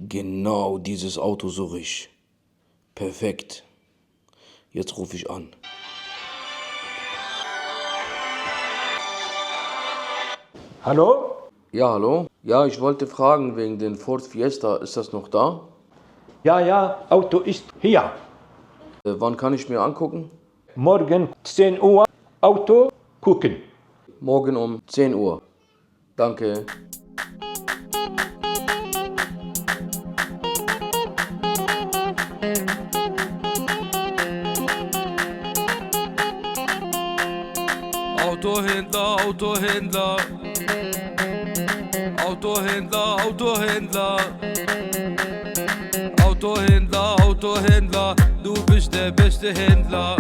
Genau dieses Auto suche ich. Perfekt. Jetzt rufe ich an. Hallo? Ja, hallo? Ja, ich wollte fragen wegen den Ford Fiesta. Ist das noch da? Ja, Auto ist hier. Wann kann ich mir angucken? Morgen 10 Uhr Auto gucken. Morgen um 10 Uhr. Danke. Autohändler, Autohändler. Autohändler, Autohändler. Autohändler, Autohändler. Du bist der beste Händler.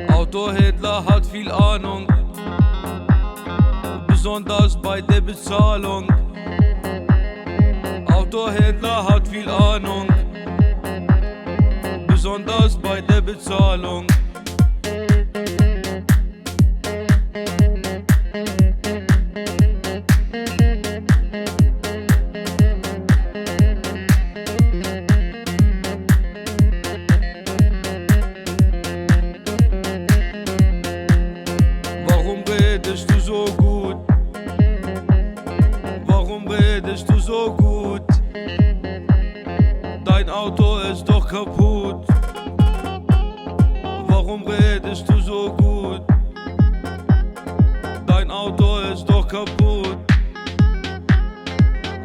Autohändler hat viel Ahnung, besonders bei der Bezahlung. Autohändler hat viel Ahnung, besonders bei der Bezahlung. Warum redest du so gut? Warum redest du so gut? Dein Auto ist doch kaputt. Warum redest du so gut? Dein Auto ist doch kaputt.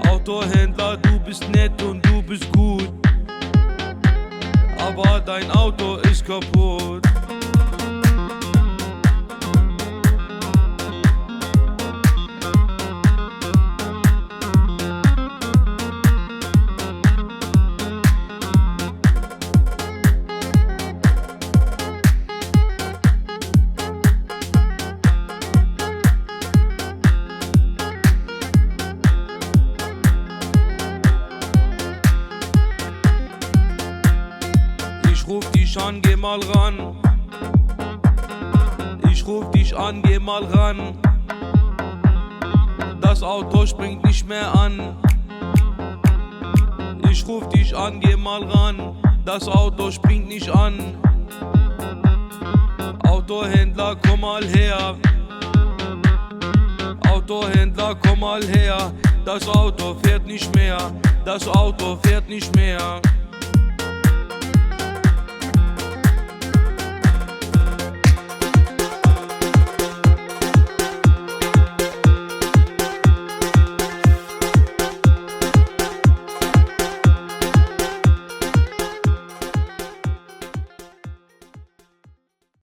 Autohändler, du bist nett und du bist gut, aber dein Auto ist kaputt. Ich ruf dich an, geh mal ran. Ich ruf dich an, geh mal ran. Das Auto springt nicht mehr an. Ich ruf dich an, geh mal ran. Das Auto springt nicht an. Autohändler, komm mal her. Autohändler, komm mal her. Das Auto fährt nicht mehr. Das Auto fährt nicht mehr.